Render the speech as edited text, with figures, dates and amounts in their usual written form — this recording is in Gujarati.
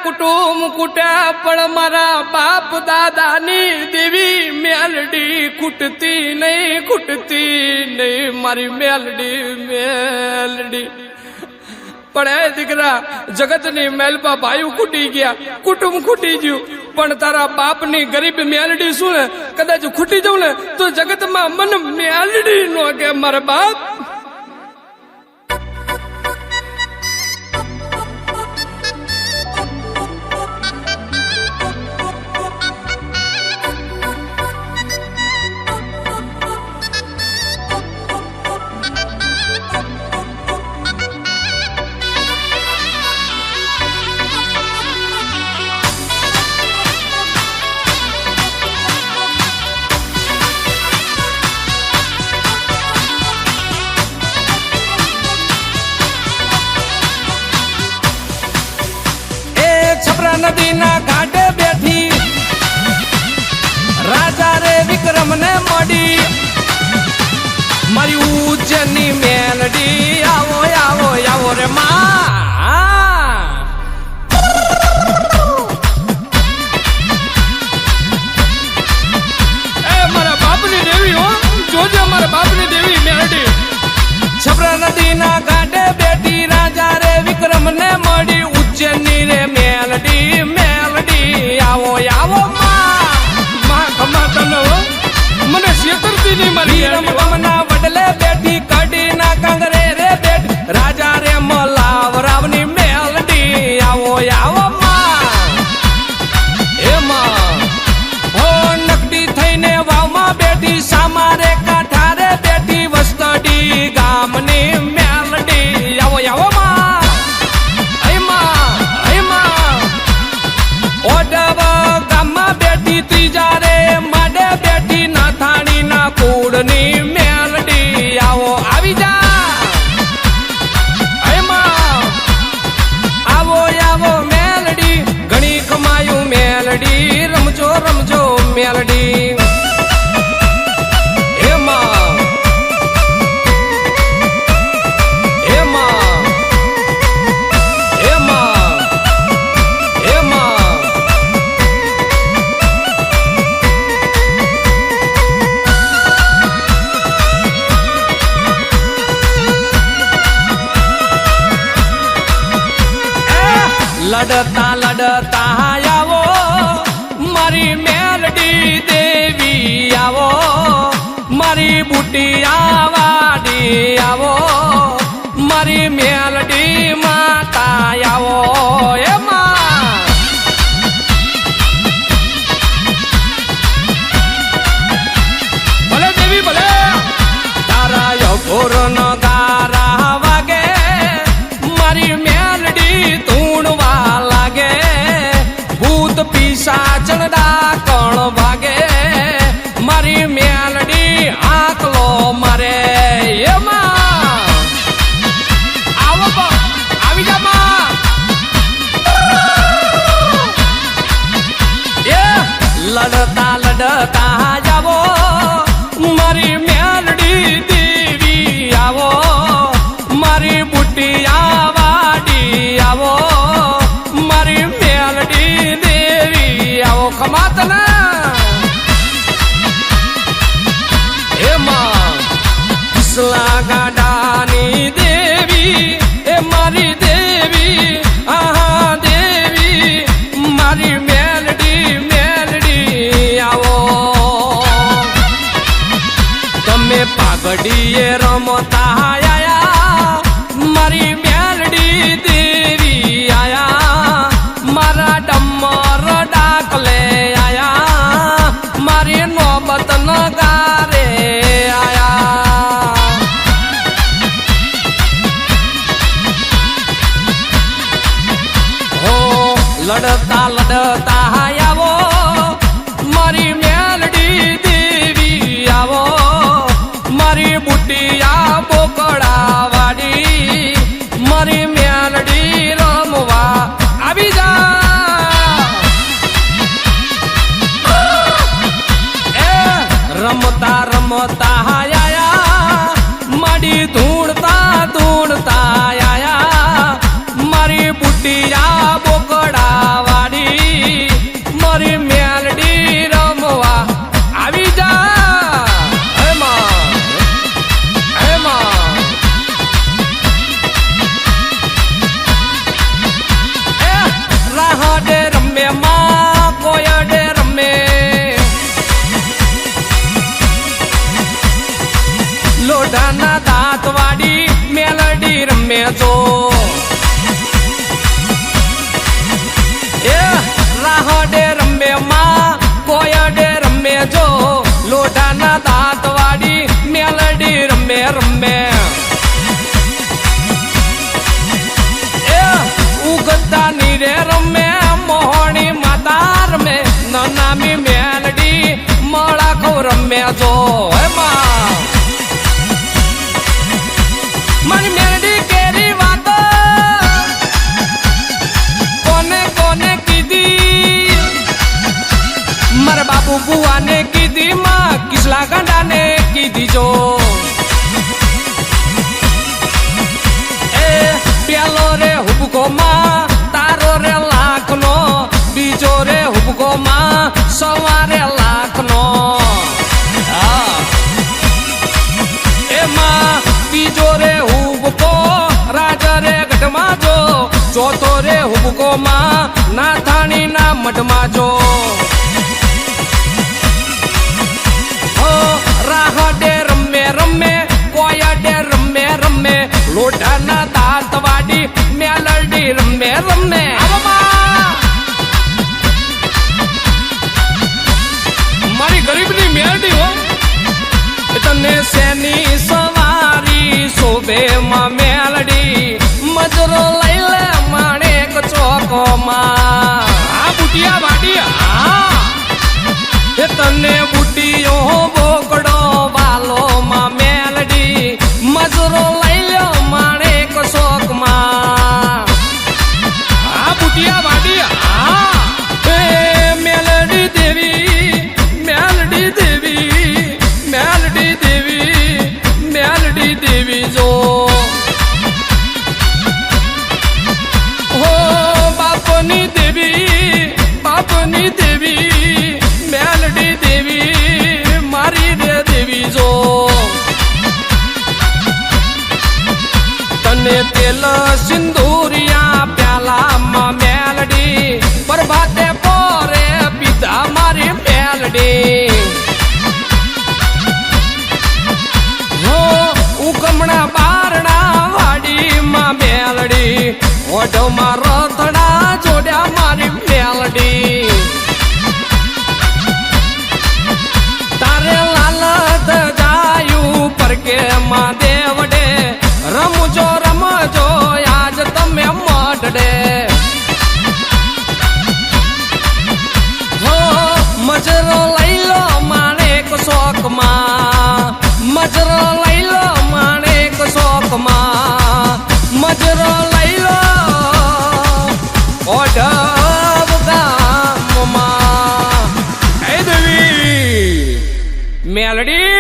કુટુંબ કુટ્યા પણ મારા બાપ દાદાની દેવી મેલડી ખૂટતી નહીં મારી મેલડી પણ એ દીકરા જગતની મેલપા ભાઈઓ ખૂટી ગયા, કુટુંબ ખૂટી ગયું, પણ તારા બાપની ગરીબ મેલડી શું ને કદાચ ખૂટી જવું ને તો જગતમાં મન મેલડી નો કે મારા બાપ. નદીના ઘાટે બેઠી રાજા રે વિક્રમ ને મળી મારી ઉજ્જૈનની મેલડી આવો આવો આવો રે માં. એ મારા બાપની દેવી હો, જોજે મારા બાપની દેવી મેલડી. છપરા નદીના ઘાટે બેઠી રાજા રે વિક્રમ ને મળી ઉજ્જૈનની રે મેલડી આવો આવો માં ખમા તને મને શેતરતી ની મારી રમવાના વડલે બેઠી કડી ના કંગરે રે બેઠ રાજા રે મલાવ રાવની મેલડી આવો આવો માં. એ માં હો નકડી થઈને વાવમાં બેઠી સામારે કાંઠારે બેઠી વસ્તડી ગામની મેલડી આવો આવો માં. કુળની મેલડી આવો આવી જા આવો આવો મેલડી ઘણી કમાયું મેલડી રમજો રમજો મેલડી. લડતા લડતા આવો મારી મેલડી દેવી આવો મારી બુટિયા વાડી આવો મારી મેલડી માતા આવો. એમાં ભલે દેવી ભલે તારા યગોર ન ગારા વાગે મારી મેલડી તુણવા લાગે ભૂત પિશાચણ ડાકણ ભાગે મારી મેલડી આકલો મારે. એમાં આવો આવી જા માં. એ લડતા લડતા જાવો મારી મેલડી દેવી આવો મારી બુટિયા વાડી આવો મારી મેલડી દેવી આવો ખમા તને. એમાં કિસલા ગાડાની દેવી એ મારી દેવી આહા દેવી મારી મેલડી આવો. તમે પાઘડીએ રમતા આયા મારી મેલડી દેવી આયા મારા ડમર ડાકલે આયા મારી નોબત નગારે આયા. હો લડતા લડતા આવો મારી મેલડી દેવી આવો મારી બુટિયા બોકડા વાડી મારી મેલડી રમવા આવી જા. એ રમતા રમતા આયા માડી ધૂણતા ધૂણતા આયા મારી બુટિયા બોકડા રાહડે રમે માં કોયડે રમે જો લોઢાના દાંત વાળી મેલડી રમે રમે એ ઉગતા નીરે રમે મોહણી માતા રમે નામી મેલડી મળાખો રમે જો એમાં મારી મેલડી કેરી વાતો કોને કોને કીધી મારા બાપુ બુવાને કીધી માં કિસલા ગંડાને કીધી જો એ પેલો રે હુબકો માં તારો રે લાખનો બીજો રે હુબકો માં સવારે લાખનો એમાં બીજો રે હુબકો રાજા રે ગઢમાં જો ચોથો રે હુબકો માં નાથાણી ના મઢમાં જો રાહડે રમે રમે કોયડે રમે રમે લોઢાના દાંત વાડી મેલડી રમે રમે મારી ગરીબની મેલડી હો તને શેની સવારી શોભે માં મેલડી મજરો લઈ લે માણેક ચોકોમાં આ બુટિયા વાડી એ તને બુટીઓ બોકડો વાલો માં મેલડી મજરો લઈ લ્યો માણેક શોકમાં આ બુટિયા વાડી એ મેલડી દેવી મેલડી દેવી મેલડી દેવી મેલડી દેવી જો હો બાપની દેવી બાપની દેવી મેલડી દેવી મારી રે દેવી જો તને તેલ સિંદૂરિયા પ્યાલામાં મેલડી પ્રભાતે પોરે પીધા મારી મેલડી હો ઉકમણા બારણા વાડીમાં મેલડી ઓઢોમાં રથડા જોડ્યા મારી મેલડી તારે લાલત જાયું પર કે માં દેવડે રમજો રમજો આજ તમે મઢડે હો મજરો લઈ લો માણેક શોકમાં મજરો લઈ લો માણેક શોકમાં મજરો લઈ લો ઓઢવ ગામમાં હે દેવી મેલડી